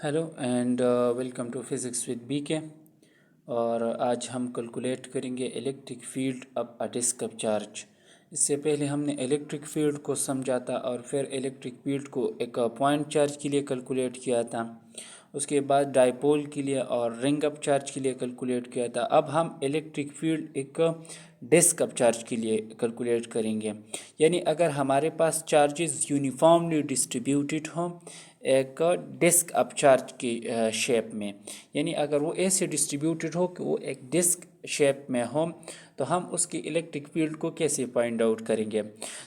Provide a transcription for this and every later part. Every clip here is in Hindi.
Hello and welcome to physics with B. K आज हम कैलकुलेट करेंगे electric field of a disc of charge. इससे पहले हमने इलेक्ट्रिक फील्ड को समझा था और फिर इलेक्ट्रिक फील्ड को एक पॉइंट चार्ज के लिए कैलकुलेट किया था। उसके बाद डायपोल के लिए और रिंग ऑफ चार्ज के लिए कैलकुलेट किया था। अब हम इलेक्ट्रिक फील्ड एक डिस्क ऑफ चार्ज के लिए कैलकुलेट करेंगे। यानी अगर हमारे पास चार्जेस यूनिफॉर्मली डिस्ट्रीब्यूटेड हों एक डिस्क ऑफ चार्ज की शेप में, यानी अगर वो ऐसे डिस्ट्रीब्यूटेड हो कि वो एक डिस्क शेप में हो, तो हम उसकी इलेक्ट्रिक फील्ड को कैसे फाइंड आउट करेंगे।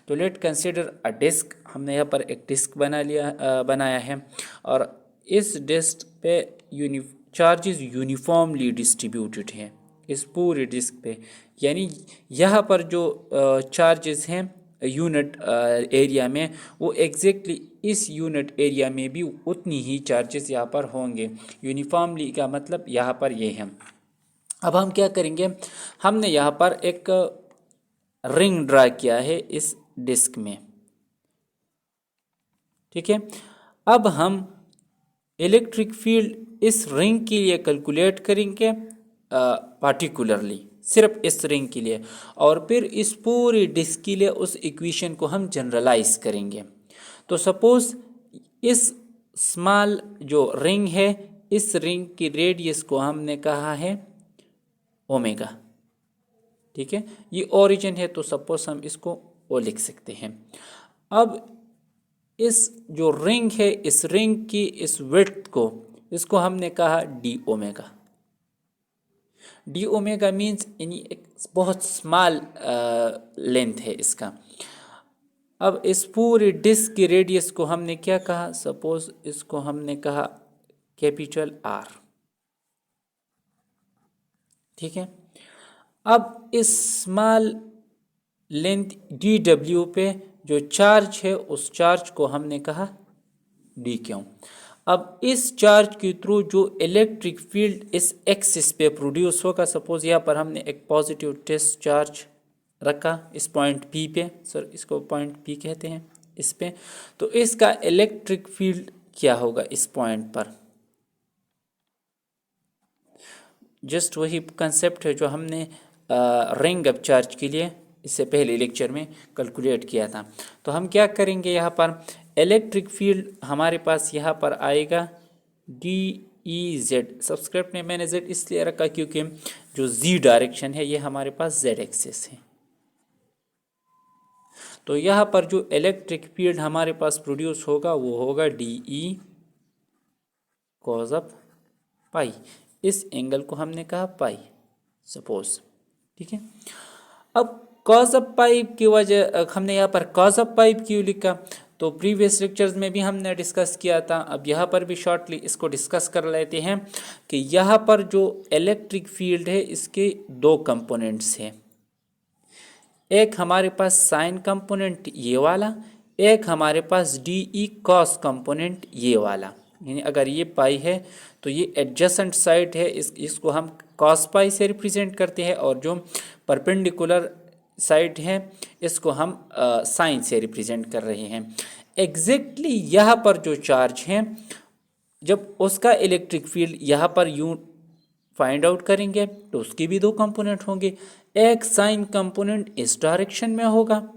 तो लेट कंसिडर अ डिस्क। हमने यहाँ पर एक डिस्क बनाया है और इस डिस्क पे चार्जेस यूनिफॉर्मली डिस्ट्रीब्यूटेड हैं इस पूरे डिस्क पे। यानी यहाँ पर जो चार्जेस हैं यूनिट एरिया में, वो एग्जैक्टली इस यूनिट एरिया में भी उतनी ही चार्जेस यहाँ पर होंगे। यूनिफॉर्मली का मतलब यहाँ पर ये है। अब हम क्या करेंगे, हमने यहाँ पर एक रिंग ड्रा किया है इस डिस्क में, ठीक है। अब हम इलेक्ट्रिक फील्ड इस रिंग के लिए कैलकुलेट करेंगे पार्टिकुलरली, सिर्फ इस रिंग के लिए, और फिर इस पूरी डिस्क के लिए उस इक्वेशन को हम जनरलाइज करेंगे। तो सपोज इस स्मॉल जो रिंग है, इस रिंग की रेडियस को हमने कहा है ओमेगा, ठीक है। ये ओरिजिन है तो सपोज हम इसको ओ लिख सकते हैं। अब इस जो रिंग है, इस रिंग की इस विड्थ को, इसको हमने कहा D omega. D omega means यानी एक बहुत स्मॉल लेंथ है इसका। अब इस पूरी डिस्क की रेडियस को हमने क्या कहा, सपोज इसको हमने कहा कैपिटल आर, ठीक है। अब इस स्मॉल लेंथ डी डब्ल्यू पे जो चार्ज है, उस चार्ज को हमने कहा डी क्यू। अब इस चार्ज के थ्रू जो इलेक्ट्रिक फील्ड इस एक्सिस पे प्रोड्यूस होगा, सपोज यहाँ पर हमने एक पॉजिटिव टेस्ट चार्ज रखा इस पॉइंट पी पे, सर इसको पॉइंट पी कहते हैं इस पे, तो इसका इलेक्ट्रिक फील्ड क्या होगा इस पॉइंट पर। जस्ट वही कंसेप्ट है जो हमने रिंग ऑफ चार्ज के लिए इससे पहले लेक्चर में कैलकुलेट किया था। तो हम क्या करेंगे, यहाँ पर इलेक्ट्रिक फील्ड हमारे पास यहाँ पर आएगा डी ई जेड। सब्सक्रिप्ट में मैंने जेड इसलिए रखा क्योंकि जो जी डायरेक्शन है ये हमारे पास जेड एक्सिस है। तो यहाँ पर जो इलेक्ट्रिक फील्ड हमारे पास प्रोड्यूस होगा वो होगा डी ई कॉज ऑफ पाई। इस एंगल को हमने कहा पाई, सपोज, ठीक है। अब कॉज ऑफ पाइप की वजह हमने यहाँ पर कॉज ऑफ पाइप क्यों लिखा, तो प्रीवियस लेक्चर्स में भी हमने डिस्कस किया था। अब यहाँ पर भी शॉर्टली इसको डिस्कस कर लेते हैं कि यहाँ पर जो इलेक्ट्रिक फील्ड है इसके दो कंपोनेंट्स हैं। एक हमारे पास साइन कंपोनेंट ये वाला, एक हमारे पास डी ई कॉस कंपोनेंट ये वाला। यानी अगर ये पाई है तो ये एडजेसेंट साइड है, इसको हम कॉस पाई से रिप्रेजेंट करते हैं, और जो परपेंडिकुलर साइड है इसको हम साइन से रिप्रेजेंट कर रहे हैं। एग्जैक्टली यहाँ पर जो चार्ज है, जब उसका इलेक्ट्रिक फील्ड यहाँ पर यूं फाइंड आउट करेंगे तो उसके भी दो कंपोनेंट होंगे। एक साइन कंपोनेंट इस डायरेक्शन में होगा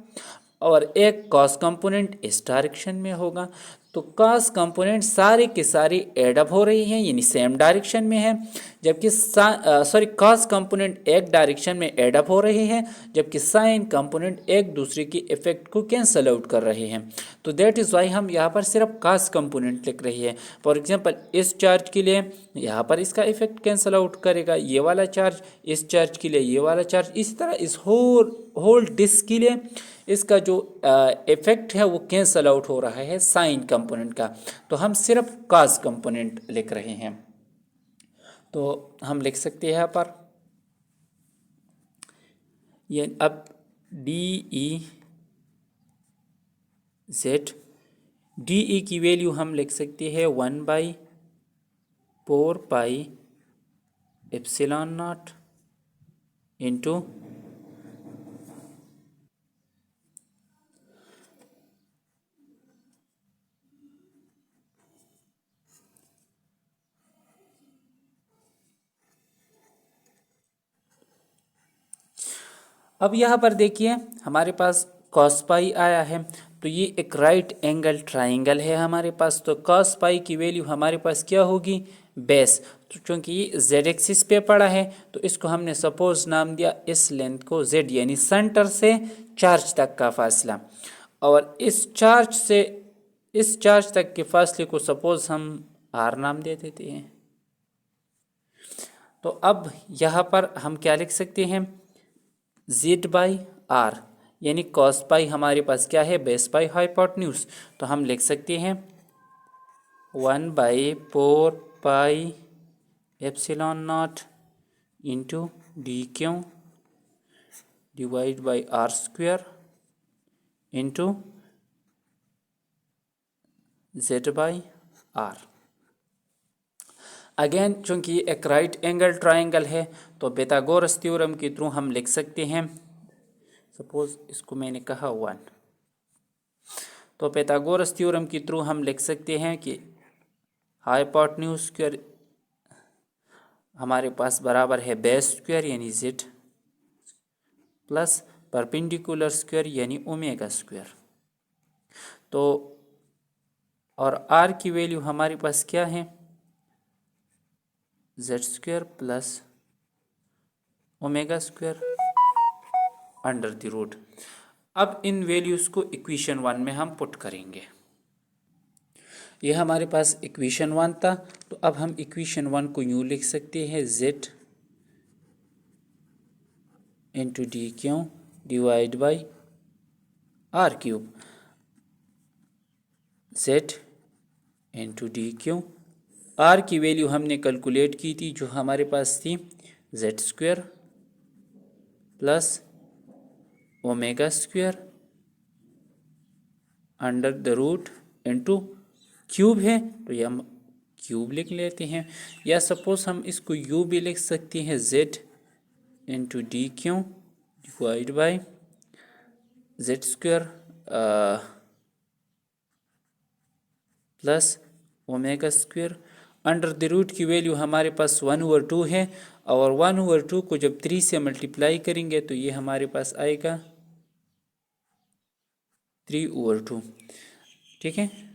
और एक कॉस कंपोनेंट इस डायरेक्शन में होगा। तो कॉस कंपोनेंट सारे के सारे एडअप हो रही हैं, यानी सेम डायरेक्शन में है, जबकि कॉस कंपोनेंट एक डायरेक्शन में एडअप हो रहे हैं, जबकि साइन कंपोनेंट एक दूसरे की इफेक्ट को कैंसल आउट कर रहे हैं। तो दैट इज़ वाई हम यहाँ पर सिर्फ कॉस कंपोनेंट लिख रही है। फॉर एग्जांपल इस चार्ज के लिए यहाँ पर इसका इफेक्ट कैंसल आउट करेगा ये वाला चार्ज, इस चार्ज के लिए ये वाला चार्ज, इसी तरह इस होल डिस्क के लिए इसका जो इफेक्ट है वो कैंसल आउट हो रहा है साइन कंपोनेंट का। तो हम सिर्फ कॉस कंपोनेंट लिख रहे हैं। तो हम लिख सकते हैं यहाँ पर ये अब D E Z, D E की वैल्यू हम लिख सकते हैं 1/4 पाई एप्सिलॉन नॉट इंटू अब यहाँ पर देखिए हमारे पास कॉस पाई आया है, तो ये एक राइट एंगल ट्राइंगल है हमारे पास। तो कॉस पाई की वैल्यू हमारे पास क्या होगी, बेस। तो चूँकि ये जेड एक्सिस पे पड़ा है तो इसको हमने सपोज नाम दिया इस लेंथ को जेड, यानी सेंटर से चार्ज तक का फासला। और इस चार्ज तक के फासले को सपोज हम आर नाम दे देते हैं। तो अब यहाँ पर हम क्या लिख सकते हैं, जेड बाई आर, यानी कॉस पाई हमारे पास क्या है, बेस बाई हाइपोटेन्यूज। तो हम लिख सकते हैं 1/4 pi epsilon not into D Q divide by R square into Z by R. Again चूंकि ये एक राइट एंगल ट्राइंगल है तो पिथागोरस थ्योरम के थ्रू हम लिख सकते हैं, सपोज इसको मैंने कहा 1, तो पिथागोरस थ्योरम के थ्रू हम लिख सकते हैं कि हाइपोटेन्यूज स्क्वायर हमारे पास बराबर है बेस स्क्वायर यानी जेड प्लस परपेंडिकुलर स्क्वायर यानी ओमेगा स्क्वायर। तो और आर की वैल्यू हमारे पास क्या है, Z square plus omega square under the root. अब इन वैल्यूज़ को इक्वेशन 1 में हम पुट करेंगे। ये हमारे पास इक्वेशन 1 था, तो अब हम इक्वेशन 1 को यूँ लिख सकते हैं Z into D Q divide by R cube, Z into D Q. R की वैल्यू हमने कैलकुलेट की थी जो हमारे पास थी Z square plus omega square under the root into cube है तो ये हम क्यूब लिख लेते हैं, या सपोज हम इसको यू भी लिख सकते हैं Z into D Q divide by Z square plus omega square under the root की वैल्यू हमारे पास 1/2 है, और 1/2 को जब 3 से मल्टीप्लाई करेंगे तो ये हमारे पास आएगा 3/2। ठीक है,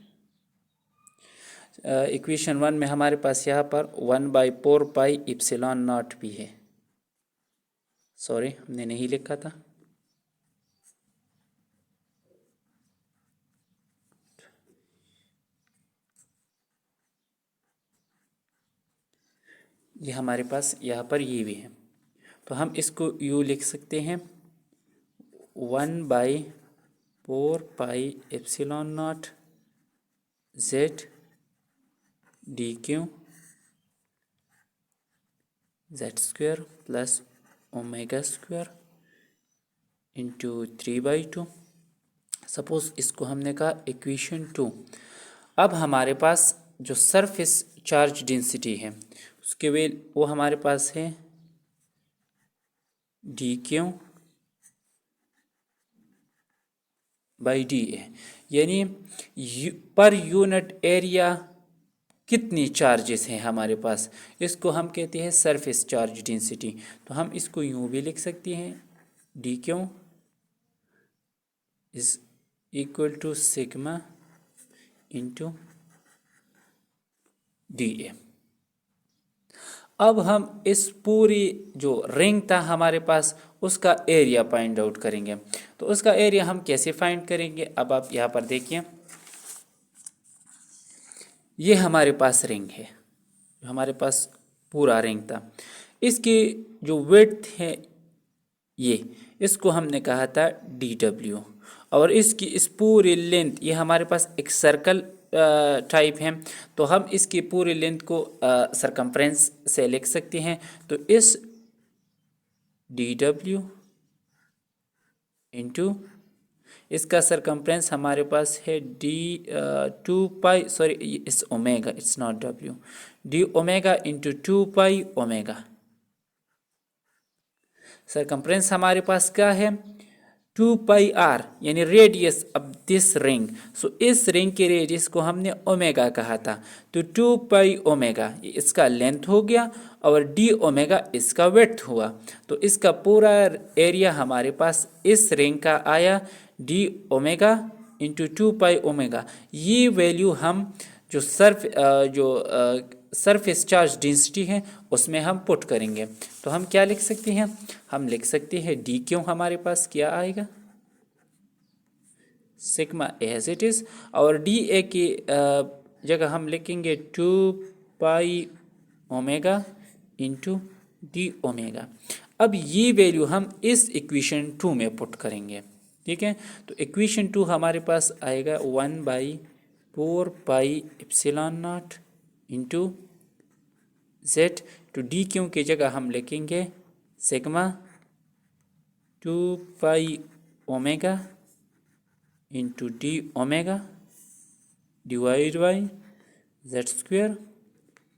इक्वेशन 1 में हमारे पास यहाँ पर 1/4 पाई एप्सिलॉन नॉट भी है, सॉरी हमने नहीं लिखा था। ये हमारे पास यहाँ पर ये भी है, तो हम इसको यू लिख सकते हैं 1/4 pi epsilon not Z D Q Z square plus omega square into 3/2। Suppose इसको हमने कहा इक्वेशन 2। अब हमारे पास जो सरफेस चार्ज डेंसिटी है उसके वो हमारे पास है D Q by D A, यानी पर यूनिट एरिया कितनी चार्जेस हैं हमारे पास, इसको हम कहते हैं सरफेस चार्ज डेंसिटी। तो हम इसको यूँ भी लिख सकते हैं D Q is equal to sigma into D A. अब हम इस पूरी जो रिंग था हमारे पास उसका एरिया फाइंड आउट करेंगे। तो उसका एरिया हम कैसे फाइंड करेंगे, अब आप यहाँ पर देखिए ये हमारे पास रिंग है, हमारे पास पूरा रिंग था, इसकी जो विड्थ है ये, इसको हमने कहा था DW, और इसकी इस पूरी लेंथ, ये हमारे पास एक सर्कल टाइप है तो हम इसकी पूरी लेंथ को सरकमफ्रेंस से लिख सकते हैं। तो इस DW इंटू इसका सरकमफ्रेंस हमारे पास है D2 सॉरी इस omega, it's not W, D omega into 2 omega. Circumference हमारे पास क्या है टू पाई आर यानी रेडियस ऑफ दिस रिंग। सो इस रिंग के रेडियस को हमने ओमेगा कहा था, तो टू पाई ओमेगा इसका लेंथ हो गया और डी ओमेगा इसका विड्थ हुआ। तो इसका पूरा एरिया हमारे पास इस रिंग का आया D omega into two pi omega. ये वैल्यू हम जो सरफेस चार्ज डेंसिटी है उसमें हम पुट करेंगे। तो हम क्या लिख सकते हैं, हम लिख सकते हैं डी क्यों हमारे पास क्या आएगा, सिग्मा एज इट इज, और डी ए की जगह हम लिखेंगे two pi omega into D omega. अब ये वैल्यू हम इस इक्वेशन 2 में पुट करेंगे। ठीक है, तो इक्वेशन 2 हमारे पास आएगा 1/4 pi epsilon not into z, तो डी क्यू की जगह हम लिखेंगे sigma 2 pi omega into D omega divide by z square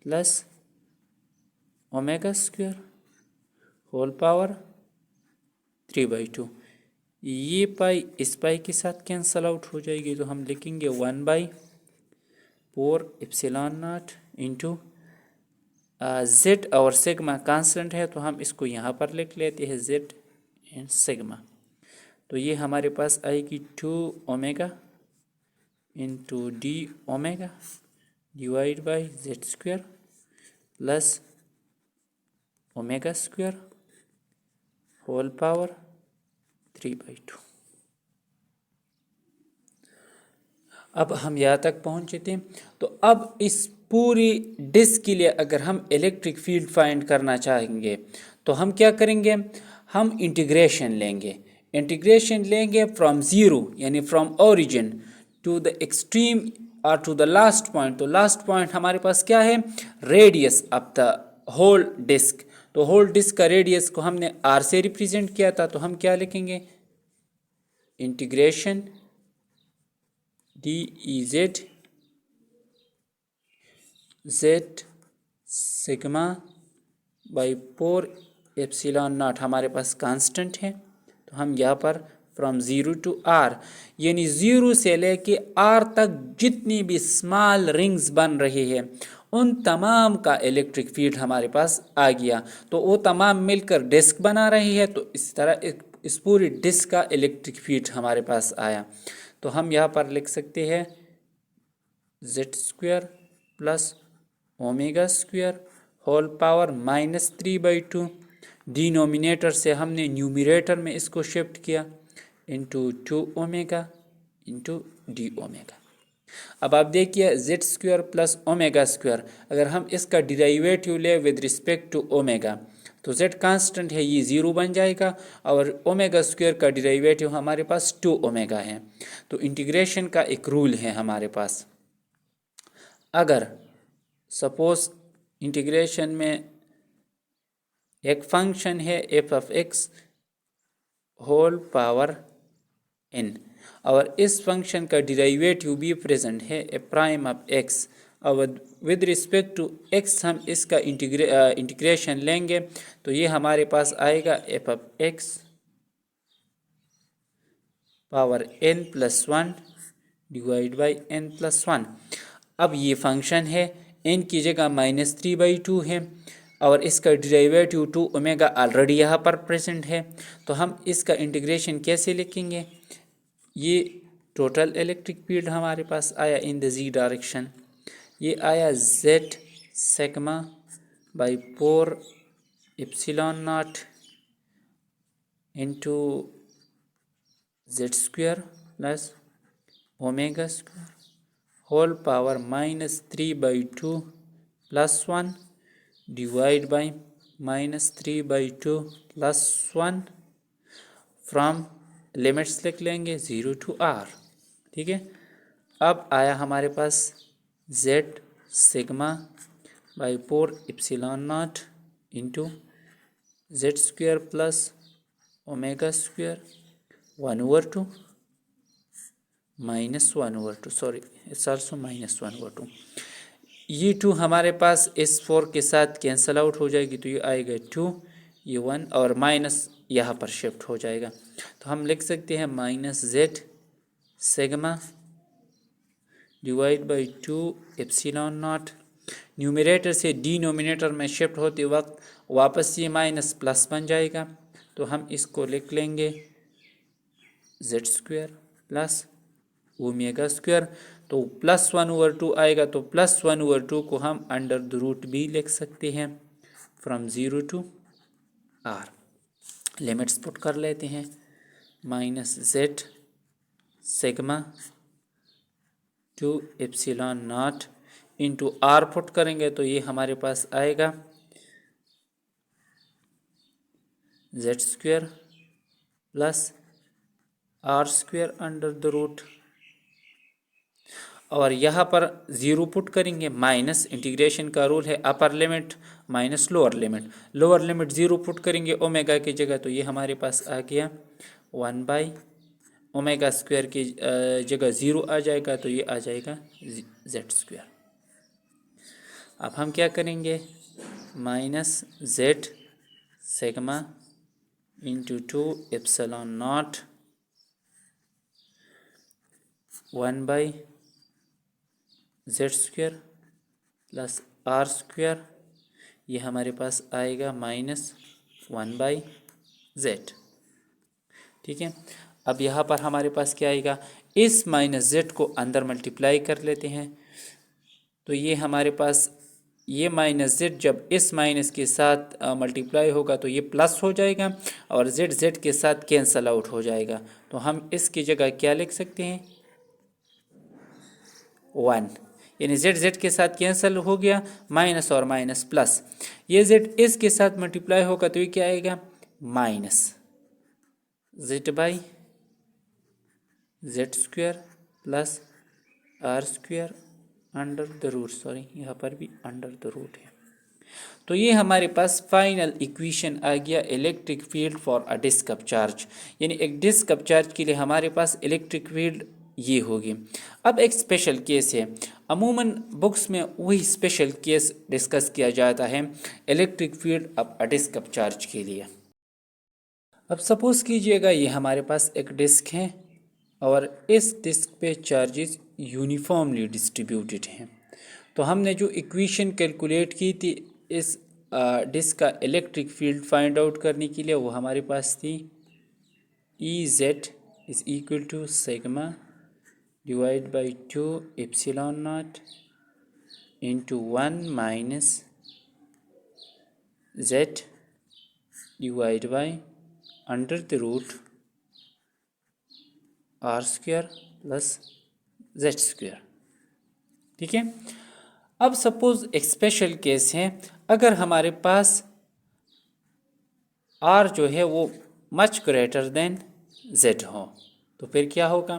plus omega square whole power 3/2। ये पाई इस पाई के साथ कैंसल आउट हो जाएगी, तो हम लिखेंगे 1/4 एप्सिलॉन नॉट इंटू जेड और सिग्मा कांस्टेंट है तो हम इसको यहाँ पर लिख लेते हैं जेड एंड सिग्मा। तो ये हमारे पास आएगी 2 omega into D omega divide by z square plus omega square whole power 3/2। अब हम यहाँ तक पहुँचे थे। तो अब इस पूरी डिस्क के लिए अगर हम इलेक्ट्रिक फील्ड फाइंड करना चाहेंगे तो हम क्या करेंगे, हम इंटीग्रेशन लेंगे फ्रॉम ज़ीरो यानी from origin to the extreme और टू द लास्ट पॉइंट। तो लास्ट पॉइंट हमारे पास क्या है, radius of the whole disc. तो होल डिस्क का रेडियस को हमने आर से रिप्रेजेंट किया था, तो हम क्या लिखेंगे, integration D E Z Z sigma by 4 epsilon not हमारे पास कांस्टेंट है। तो हम यहाँ पर फ्रॉम ज़ीरो टू आर यानी ज़ीरो से लेके आर तक जितनी भी स्मॉल रिंग्स बन रही है उन तमाम का इलेक्ट्रिक फील्ड हमारे पास आ गया। तो वो तमाम मिलकर डिस्क बना रही है, तो इस तरह इस पूरी डिस्क का इलेक्ट्रिक फील्ड हमारे पास आया। तो हम यहाँ पर लिख सकते हैं z square plus omega square whole power -3/2। Denominator से हमने न्यूमरेटर में इसको शिफ्ट किया into 2 omega into D omega. अब आप देखिए z square plus omega square, अगर हम इसका डिराइवेटिव ले विद रिस्पेक्ट टू ओमेगा तो जेड कांस्टेंट है, ये 0 बन जाएगा और ओमेगा स्क्वेयर का डिराइवेटिव हमारे पास 2 ओमेगा है। तो इंटीग्रेशन का एक रूल है हमारे पास, अगर सपोज इंटीग्रेशन में एक फंक्शन है f of x whole power n और इस फंक्शन का डिराइवेटिव भी प्रेजेंट है ए प्राइम ऑफ एक्स, और विद रिस्पेक्ट टू एक्स हम इसका इंटीग्रेशन लेंगे तो ये हमारे पास आएगा f of x power n+1 divide by n+1। अब ये फंक्शन है, n की जगह -3/2 है और इसका डिराइवेटिव 2 ओमेगा ऑलरेडी यहाँ पर प्रेजेंट है। तो हम इसका इंटीग्रेशन कैसे लिखेंगे, ये टोटल इलेक्ट्रिक फील्ड हमारे पास आया इन द जी डायरेक्शन, ये आया z sigma by 4 epsilon not into Z square plus omega square whole power -3/2 +1 divide by -3/2 +1 from limits लिख लेंगे 0 टू आर। ठीक है, अब आया हमारे पास Z sigma by 4 epsilon not into Z square plus omega square 1/2 -1/2, sorry it's also -1/2। ये 2 हमारे पास इस 4 के साथ कैंसल आउट हो जाएगी, तो ये आएगा 2 ये 1 और माइनस यहाँ पर शिफ्ट हो जाएगा। तो हम लिख सकते हैं minus z sigma divide by 2 epsilon not. Numerator से डिनोमिनेटर में शिफ्ट होते वक्त वापस ये माइनस प्लस बन जाएगा, तो हम इसको लिख लेंगे Z square plus omega square. तो +1/2 आएगा, तो +1/2 को हम अंडर द रूट भी लिख सकते हैं from 0 to r। Limits put कर लेते हैं, minus z sigma 2 epsilon not into r put करेंगे तो ये हमारे पास आएगा z square plus r square under the root, और यहाँ पर 0 पुट करेंगे, माइनस इंटीग्रेशन का रूल है upper limit minus lower limit 0 put करेंगे ओमेगा की जगह, तो ये हमारे पास आ गया 1 बाई ओमेगा स्क्वायर की जगह 0 आ जाएगा, तो ये आ जाएगा जेड स्क्वायर। अब हम क्या करेंगे, minus z sigma into 2 epsilon naught 1 by Z square plus r square, ये हमारे पास आएगा माइनस 1 बाई जेड। ठीक है, अब यहाँ पर हमारे पास क्या आएगा, इस माइनस जेड को अंदर मल्टीप्लाई कर लेते हैं, तो ये हमारे पास ये माइनस जेड जब इस माइनस के साथ मल्टीप्लाई होगा तो ये प्लस हो जाएगा और जेड जेड के साथ कैंसल आउट हो जाएगा, तो हम इसकी जगह क्या लिख सकते हैं 1, यानी जेड जेड के साथ कैंसिल हो गया, माइनस और माइनस प्लस, ये जेड इसके साथ मल्टीप्लाई होगा तो ये क्या आएगा minus z by Z square plus r square under the root, sorry यहाँ पर भी अंडर द रूट है। तो ये हमारे पास फाइनल इक्वेशन आ गया electric field for a disc of charge, यानी एक डिस्क ऑफ चार्ज के लिए हमारे पास इलेक्ट्रिक फील्ड ये होगी। अब एक स्पेशल केस है, अमूमन बुक्स में वही स्पेशल केस डिस्कस किया जाता है electric field of a disc of charge के लिए। अब सपोज कीजिएगा ये हमारे पास एक डिस्क है और इस डिस्क पे चार्जेस यूनिफॉर्मली डिस्ट्रीब्यूटेड हैं, तो हमने जो इक्वेशन कैलकुलेट की थी इस डिस्क का इलेक्ट्रिक फील्ड फाइंड आउट करने के लिए, वो हमारे पास थी EZ is equal to sigma divide by 2 epsilon not into 1 minus Z divide by under the root r square plus z square. ठीक है, अब सपोज एक स्पेशल केस है, अगर हमारे पास आर जो है वो मच ग्रेटर देन जेड हो तो फिर क्या होगा,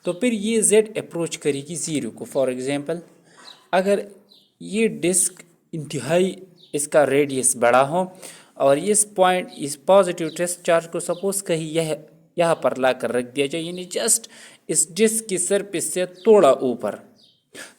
तो फिर ये जेड अप्रोच करेगी 0 को। फॉर एग्जांपल अगर ये डिस्क इंतहाई इसका रेडियस बड़ा हो और इस पॉइंट इस पॉजिटिव टेस्ट चार्ज को सपोज कहीं यह यहाँ पर ला कर रख दिया जाए, यानी जस्ट इस डिस्क की सरफेस से थोड़ा ऊपर,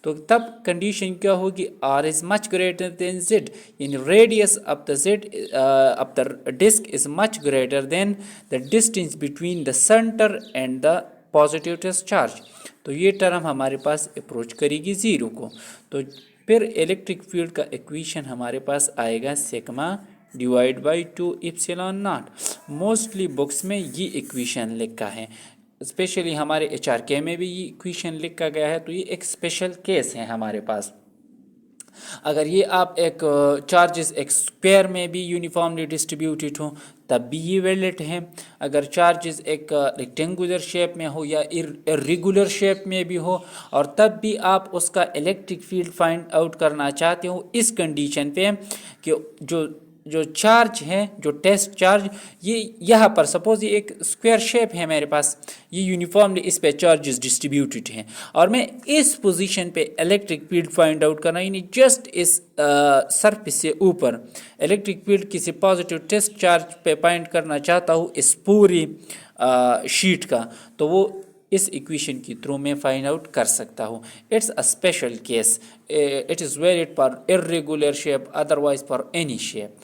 तो तब कंडीशन क्या होगी, R is much greater than Z, यानी radius of the Z of the disc is much greater than the distance between the centre and the positive test charge, तो ये टर्म हमारे पास अप्रोच करेगी 0 को। तो फिर इलेक्ट्रिक फील्ड का इक्वेशन हमारे पास आएगा sigma divide by 2 epsilon not. Mostly books में ये इक्वेशन लिखा है, स्पेशली हमारे HRK में भी ये इक्वेशन लिखा गया है, तो ये एक स्पेशल केस है हमारे पास। अगर ये आप एक चार्जेस एक स्क्वायर में भी यूनिफॉर्मली डिस्ट्रीब्यूटेड हो तब भी ये वैलिड है, अगर चार्जेस एक रेक्टेंगुलर शेप में हो या इरेगुलर शेप में भी हो और तब भी आप उसका इलेक्ट्रिक फील्ड फाइंड आउट करना चाहते हो इस कंडीशन पे कि जो चार्ज है जो टेस्ट चार्ज ये यहाँ पर सपोज ये एक स्क्वायर शेप है मेरे पास, ये यूनिफॉर्मली इस पे चार्जेस डिस्ट्रीब्यूटेड हैं और मैं इस पोजीशन पे इलेक्ट्रिक फील्ड फाइंड आउट करना, यानी जस्ट इस सरफेस से ऊपर इलेक्ट्रिक फील्ड किसी पॉजिटिव टेस्ट चार्ज पे फाइंड करना चाहता हूँ इस पूरी शीट का, तो वो इस इक्वेशन के थ्रू मैं फाइंड आउट कर सकता हूँ। It's a special case, it is valid for irregular shape, otherwise for any shape.